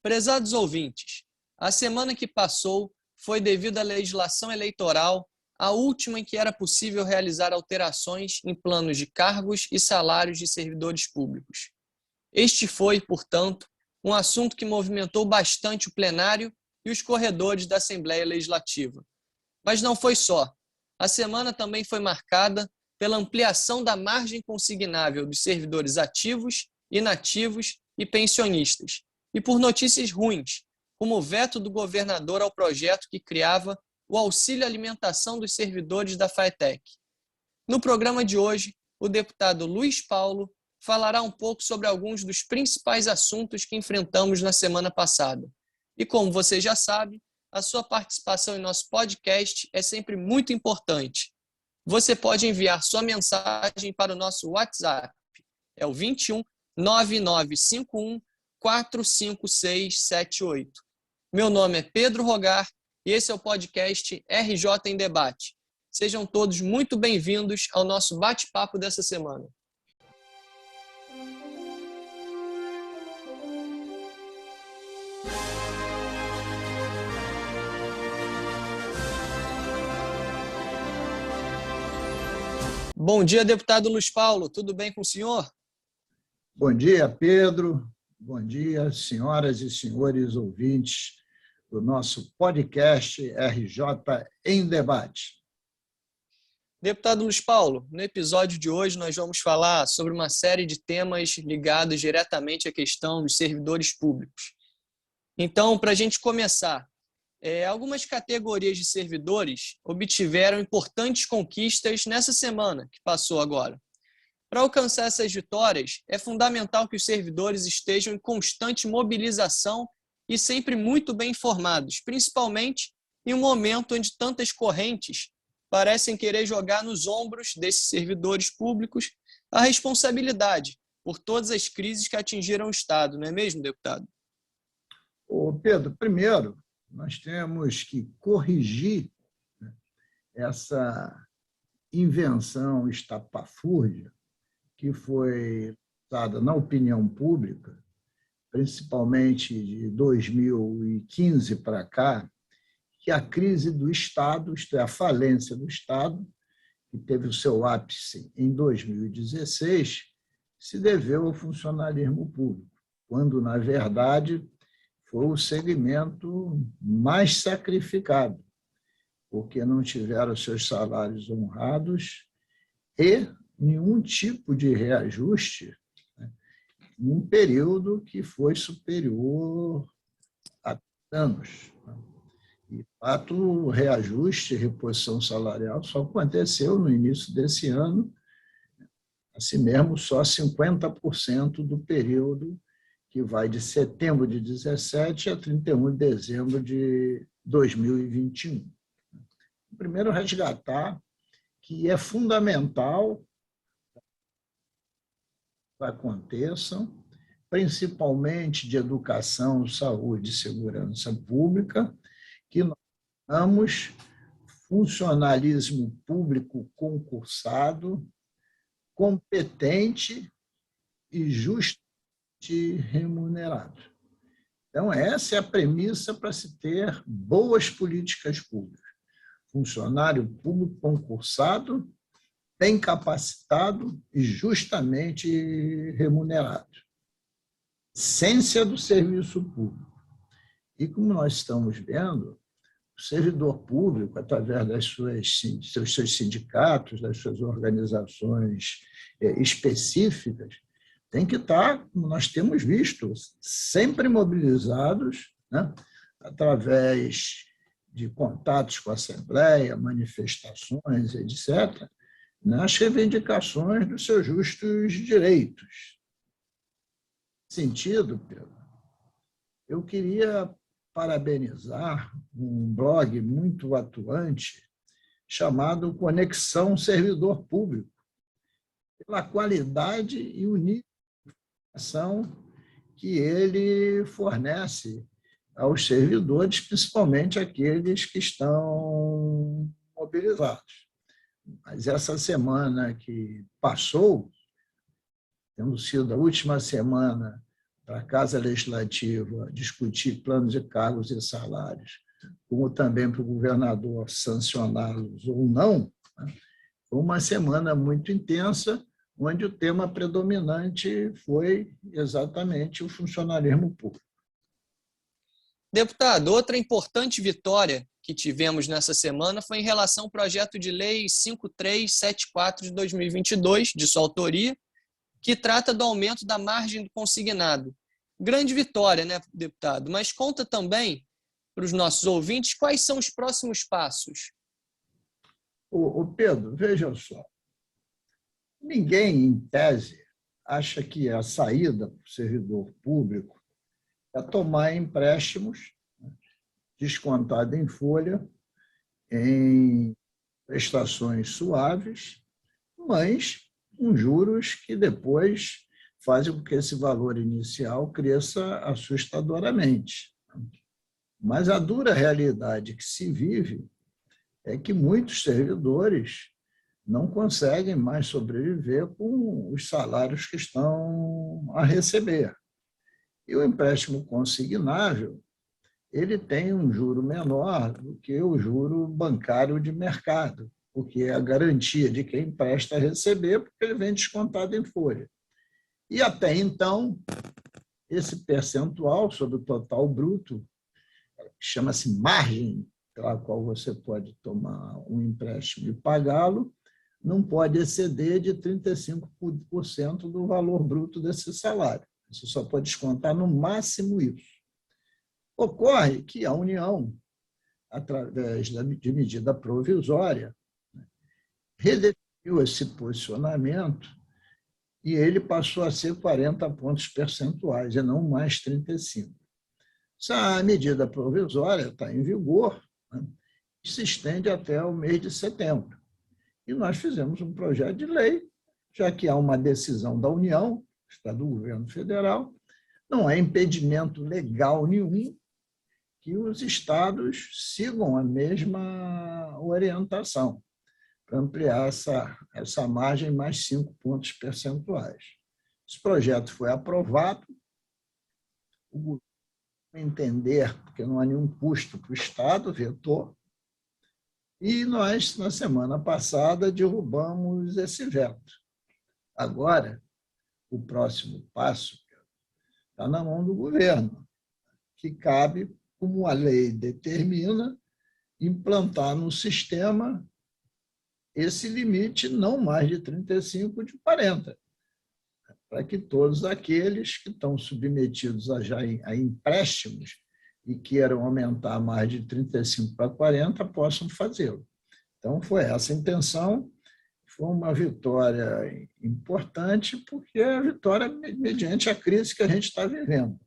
Prezados ouvintes, a semana que passou foi devido à legislação eleitoral, a última em que era possível realizar alterações em planos de cargos e salários de servidores públicos. Este foi, portanto, um assunto que movimentou bastante o plenário e os corredores da Assembleia Legislativa. Mas não foi só. A semana também foi marcada pela ampliação da margem consignável dos servidores ativos, inativos e pensionistas, e por notícias ruins, como o veto do governador ao projeto que criava o auxílio alimentação dos servidores da FATEC. No programa de hoje, o deputado Luiz Paulo falará um pouco sobre alguns dos principais assuntos que enfrentamos na semana passada. E como você já sabe, a sua participação em nosso podcast é sempre muito importante. Você pode enviar sua mensagem para o nosso WhatsApp, é o 21 9951 45678. Meu nome é Pedro Rogar e esse é o podcast RJ em Debate. Sejam todos muito bem-vindos ao nosso bate-papo dessa semana. Bom dia, deputado Luiz Paulo. Tudo bem com o senhor? Bom dia, Pedro. Bom dia, senhoras e senhores ouvintes do nosso podcast RJ em Debate. Deputado Luiz Paulo, no episódio de hoje nós vamos falar sobre uma série de temas ligados diretamente à questão dos servidores públicos. Então, para a gente começar, algumas categorias de servidores obtiveram importantes conquistas nessa semana que passou agora. Para alcançar essas vitórias, é fundamental que os servidores estejam em constante mobilização e sempre muito bem informados, principalmente em um momento onde tantas correntes parecem querer jogar nos ombros desses servidores públicos a responsabilidade por todas as crises que atingiram o Estado, não é mesmo, deputado? Pedro, primeiro, nós temos que corrigir essa invenção estapafúrdia que foi usada na opinião pública, principalmente de 2015 para cá, que a crise do Estado, isto é, a falência do Estado, que teve o seu ápice em 2016, se deveu ao funcionalismo público, quando, na verdade, foi o segmento mais sacrificado, porque não tiveram seus salários honrados e nenhum tipo de reajuste, num período que foi superior a anos. De fato, o reajuste e reposição salarial só aconteceu no início desse ano, assim mesmo, só 50% do período que vai de setembro de 17 a 31 de dezembro de 2021. Primeiro, resgatar que é fundamental que aconteçam, principalmente de educação, saúde e segurança pública, que nós temos funcionalismo público concursado, competente e justamente remunerado. Então, essa é a premissa para se ter boas políticas públicas. Funcionário público concursado, bem capacitado e justamente remunerado. Essência do serviço público. E como nós estamos vendo, o servidor público, através dos seus sindicatos, das suas organizações específicas, tem que estar, como nós temos visto, sempre mobilizados, né, através de contatos com a Assembleia, manifestações, etc., nas reivindicações dos seus justos direitos. Nesse sentido, Pedro, eu queria parabenizar um blog muito atuante chamado Conexão Servidor Público, pela qualidade e o nível de informação que ele fornece aos servidores, principalmente aqueles que estão mobilizados. Mas essa semana que passou, tendo sido a última semana para a Casa Legislativa discutir planos de cargos e salários, como também para o governador sancioná-los ou não, né? Foi uma semana muito intensa, onde o tema predominante foi exatamente o funcionalismo público. Deputado, outra importante vitória que tivemos nessa semana foi em relação ao projeto de lei 5374 de 2022, de sua autoria, que trata do aumento da margem do consignado. Grande vitória, né, deputado? Mas conta também para os nossos ouvintes quais são os próximos passos. O Pedro, veja só, ninguém, em tese, acha que a saída para o servidor público é tomar empréstimos descontado em folha, em prestações suaves, mas com juros que depois fazem com que esse valor inicial cresça assustadoramente. Mas a dura realidade que se vive é que muitos servidores não conseguem mais sobreviver com os salários que estão a receber. E o empréstimo consignável, ele tem um juro menor do que o juro bancário de mercado, porque é a garantia de quem empresta a receber, porque ele vem descontado em folha. E até então, esse percentual sobre o total bruto, chama-se margem pela qual você pode tomar um empréstimo e pagá-lo, não pode exceder de 35% do valor bruto desse salário. Você só pode descontar no máximo isso. Ocorre que a União, através de medida provisória, redefiniu esse posicionamento e ele passou a ser 40 pontos percentuais e não mais 35. Essa medida provisória está em vigor, né, e se estende até o mês de setembro. E nós fizemos um projeto de lei, já que há uma decisão da União, está do governo federal, não há impedimento legal nenhum que os estados sigam a mesma orientação para ampliar essa margem mais 5 pontos percentuais. Esse projeto foi aprovado, o governo entender, porque não há nenhum custo para o Estado, vetou, e nós, na semana passada, derrubamos esse veto. Agora, o próximo passo está na mão do governo, que cabe, como a lei determina, implantar no sistema esse limite não mais de 35, de 40, para que todos aqueles que estão submetidos a empréstimos e queiram aumentar mais de 35 para 40 possam fazê-lo. Então, foi essa a intenção. Foi uma vitória importante, porque é a vitória mediante a crise que a gente está vivendo.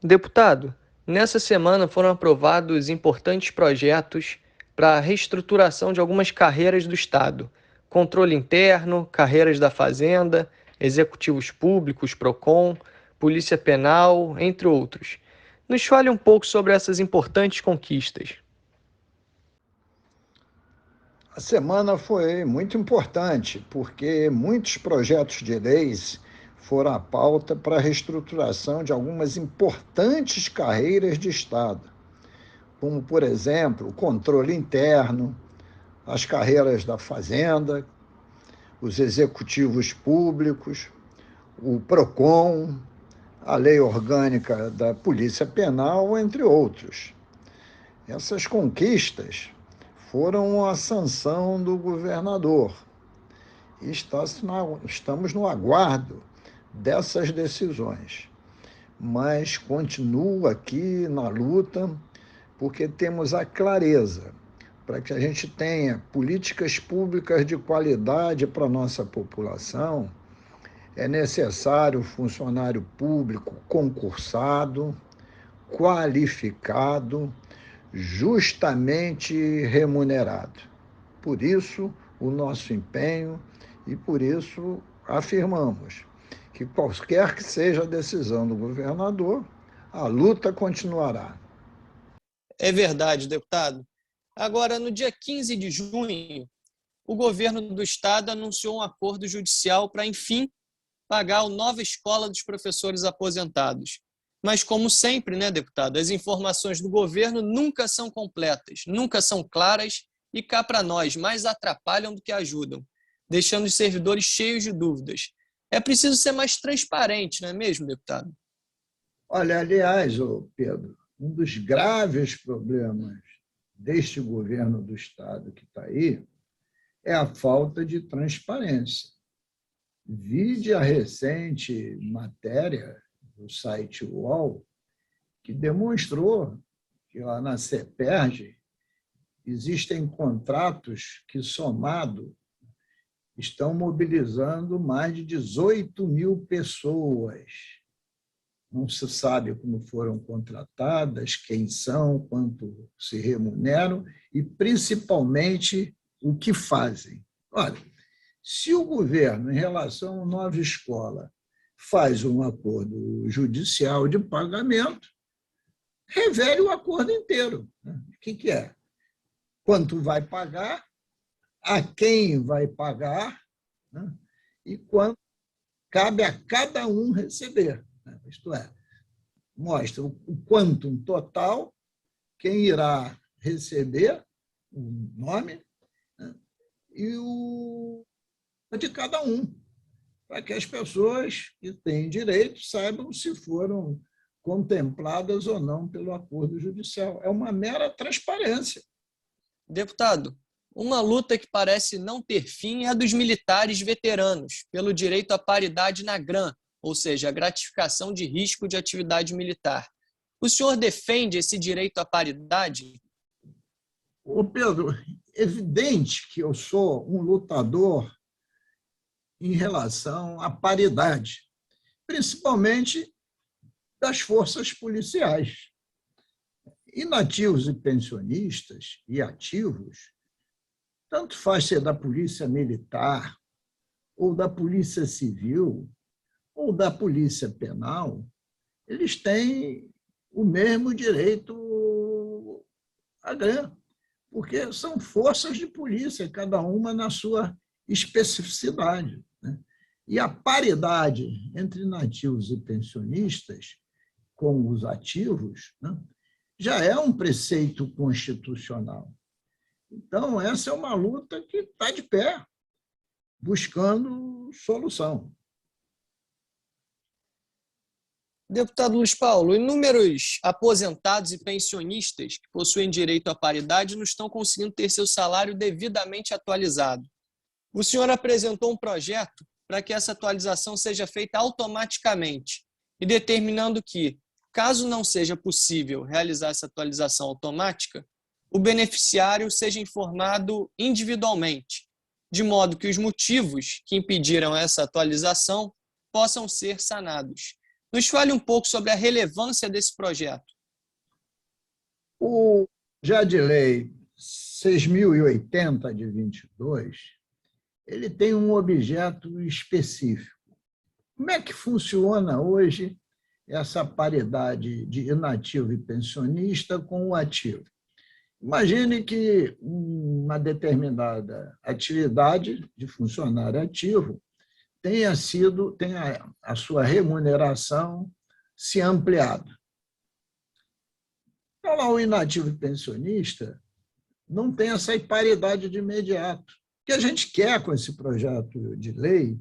Deputado, nessa semana foram aprovados importantes projetos para a reestruturação de algumas carreiras do Estado: controle interno, carreiras da Fazenda, executivos públicos, PROCON, Polícia Penal, entre outros. Nos fale um pouco sobre essas importantes conquistas. A semana foi muito importante, porque muitos projetos de leis foram a pauta para a reestruturação de algumas importantes carreiras de Estado, como, por exemplo, o controle interno, as carreiras da Fazenda, os executivos públicos, o PROCON, a lei orgânica da Polícia Penal, entre outros. Essas conquistas foram a sanção do governador. E estamos no aguardo dessas decisões. Mas continuo aqui na luta, porque temos a clareza para que a gente tenha políticas públicas de qualidade para a nossa população. É necessário funcionário público concursado, qualificado, justamente remunerado. Por isso, o nosso empenho, e por isso afirmamos que qualquer que seja a decisão do governador, a luta continuará. É verdade, deputado. Agora, no dia 15 de junho, o governo do Estado anunciou um acordo judicial para, enfim, pagar a nova escola dos professores aposentados. Mas, como sempre, né, deputado, as informações do governo nunca são completas, nunca são claras e, cá para nós, mais atrapalham do que ajudam, deixando os servidores cheios de dúvidas. É preciso ser mais transparente, não é mesmo, deputado? Olha, aliás, Pedro, um dos graves problemas deste governo do Estado que está aí é a falta de transparência. Vide a recente matéria do site UOL, que demonstrou que lá na CEPERJ existem contratos que, somado, estão mobilizando mais de 18 mil pessoas. Não se sabe como foram contratadas, quem são, quanto se remuneram e, principalmente, o que fazem. Olha, se o governo, em relação à nova escola, faz um acordo judicial de pagamento, revele o acordo inteiro. O que é? Quanto vai pagar, a quem vai pagar, né? E quanto cabe a cada um receber. Isto é, mostra o quantum total, quem irá receber, o nome, né? E o de cada um, para que as pessoas que têm direito saibam se foram contempladas ou não pelo acordo judicial. É uma mera transparência. Deputado, uma luta que parece não ter fim é a dos militares veteranos, pelo direito à paridade na GRAM, ou seja, a gratificação de risco de atividade militar. O senhor defende esse direito à paridade? Ô Pedro, é evidente que eu sou um lutador em relação à paridade, principalmente das forças policiais. Inativos e pensionistas e ativos, tanto faz ser da polícia militar, ou da polícia civil, ou da polícia penal, eles têm o mesmo direito à GRAM, porque são forças de polícia, cada uma na sua especificidade, né? E a paridade entre nativos e pensionistas com os ativos, né, já é um preceito constitucional. Então, essa é uma luta que está de pé, buscando solução. Deputado Luiz Paulo, inúmeros aposentados e pensionistas que possuem direito à paridade não estão conseguindo ter seu salário devidamente atualizado. O senhor apresentou um projeto para que essa atualização seja feita automaticamente e determinando que, caso não seja possível realizar essa atualização automática, o beneficiário seja informado individualmente, de modo que os motivos que impediram essa atualização possam ser sanados. Nos fale um pouco sobre a relevância desse projeto. O já de lei 6.080 de 22, ele tem um objeto específico. Como é que funciona hoje essa paridade de inativo e pensionista com o ativo? Imagine que uma determinada atividade de funcionário ativo tenha a sua remuneração se ampliado. Então, lá, o inativo e pensionista não tem essa paridade de imediato. O que a gente quer com esse projeto de lei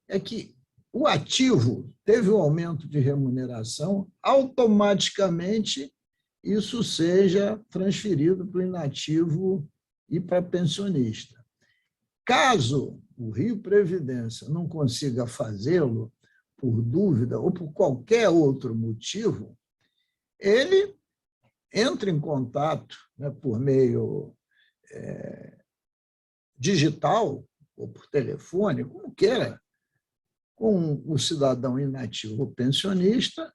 é que o ativo teve um aumento de remuneração, automaticamente isso seja transferido para o inativo e para pensionista. Caso o Rio Previdência não consiga fazê-lo por dúvida ou por qualquer outro motivo, ele entra em contato, né, por meio digital ou por telefone, como queira, com o cidadão inativo ou pensionista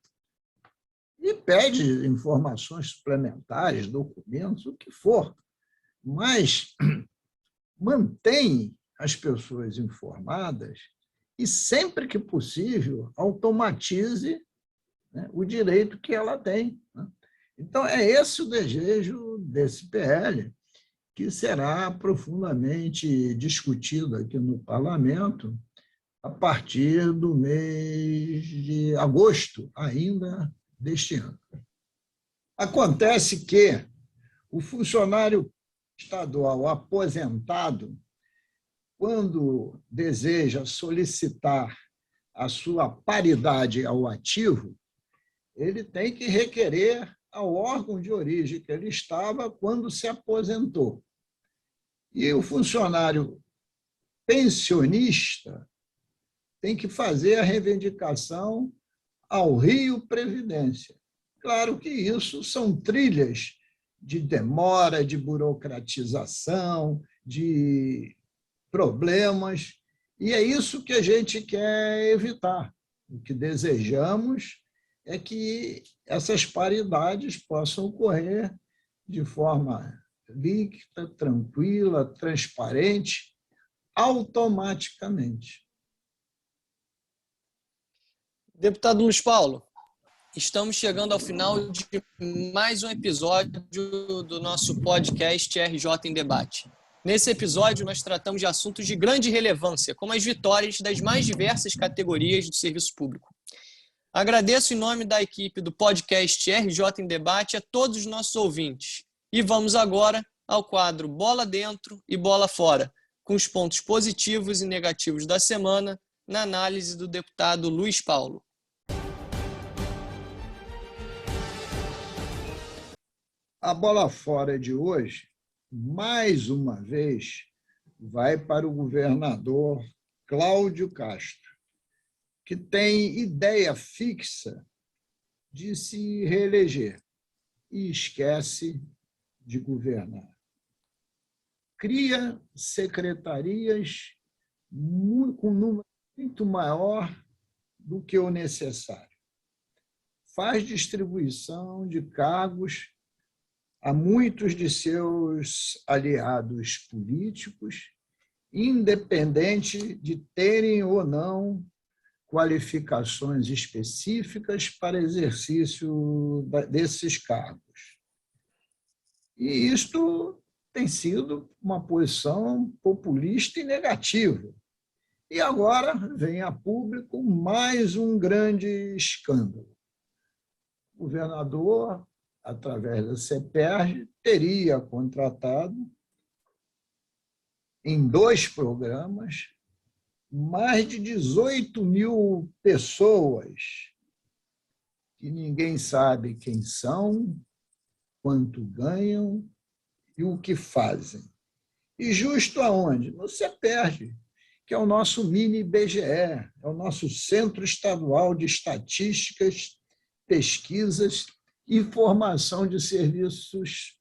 e pede informações suplementares, documentos, o que for, mas mantém as pessoas informadas e, sempre que possível, automatize, né, o direito que ela tem, né? Então, é esse o desejo desse PL, que será profundamente discutido aqui no Parlamento a partir do mês de agosto ainda deste ano. Acontece que o funcionário estadual aposentado, quando deseja solicitar a sua paridade ao ativo, ele tem que requerer ao órgão de origem que ele estava quando se aposentou. E o funcionário pensionista tem que fazer a reivindicação ao Rio Previdência. Claro que isso são trilhas de demora, de burocratização, de problemas, e é isso que a gente quer evitar. O que desejamos é que essas paridades possam ocorrer de forma líquida, tranquila, transparente, automaticamente. Deputado Luiz Paulo, estamos chegando ao final de mais um episódio do nosso podcast RJ em Debate. Nesse episódio, nós tratamos de assuntos de grande relevância, como as vitórias das mais diversas categorias do serviço público. Agradeço em nome da equipe do podcast RJ em Debate a todos os nossos ouvintes. E vamos agora ao quadro Bola Dentro e Bola Fora, com os pontos positivos e negativos da semana, na análise do deputado Luiz Paulo. A bola fora de hoje, mais uma vez, vai para o governador Cláudio Castro, que tem ideia fixa de se reeleger e esquece de governar. Cria secretarias com um número muito maior do que o necessário. Faz distribuição de cargos a muitos de seus aliados políticos, independente de terem ou não qualificações específicas para exercício desses cargos. E isto tem sido uma posição populista e negativa. E agora vem a público mais um grande escândalo. O governador, através da CEPERJ, teria contratado em 2 programas mais de 18 mil pessoas que ninguém sabe quem são, quanto ganham e o que fazem. E justo aonde? No CEPERJ, que é o nosso mini IBGE, é o nosso Centro Estadual de Estatísticas, Pesquisas e Formação de Serviços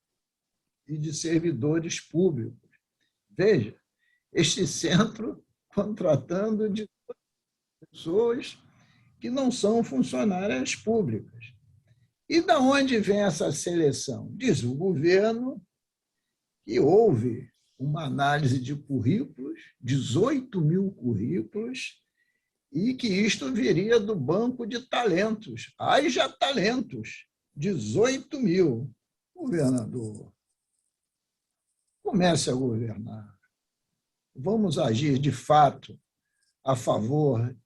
e de Servidores Públicos. Veja, este centro contratando de pessoas que não são funcionárias públicas. E de onde vem essa seleção? Diz o governo que houve uma análise de currículos, 18 mil currículos, e que isto viria do banco de talentos. Haja talentos, 18 mil. Governador, comece a governar. Vamos agir, de fato, a favor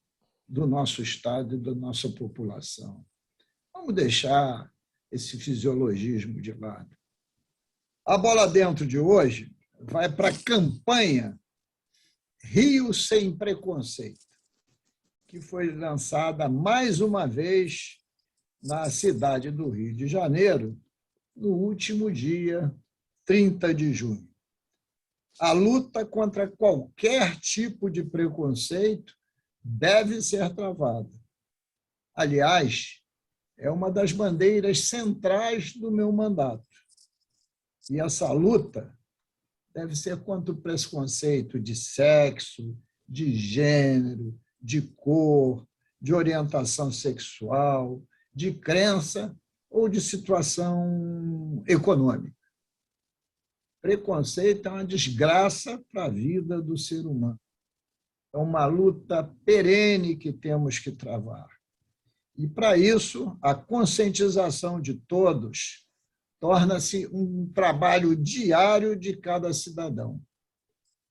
do nosso Estado e da nossa população. Vamos deixar esse fisiologismo de lado. A bola dentro de hoje vai para a campanha Rio Sem Preconceito, que foi lançada mais uma vez na cidade do Rio de Janeiro, no último dia 30 de junho. A luta contra qualquer tipo de preconceito deve ser travada. Aliás, é uma das bandeiras centrais do meu mandato. E essa luta deve ser contra o preconceito de sexo, de gênero, de cor, de orientação sexual, de crença ou de situação econômica. Preconceito é uma desgraça para a vida do ser humano. É uma luta perene que temos que travar. E, para isso, a conscientização de todos torna-se um trabalho diário de cada cidadão.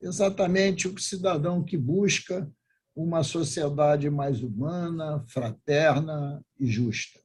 Exatamente o cidadão que busca uma sociedade mais humana, fraterna e justa.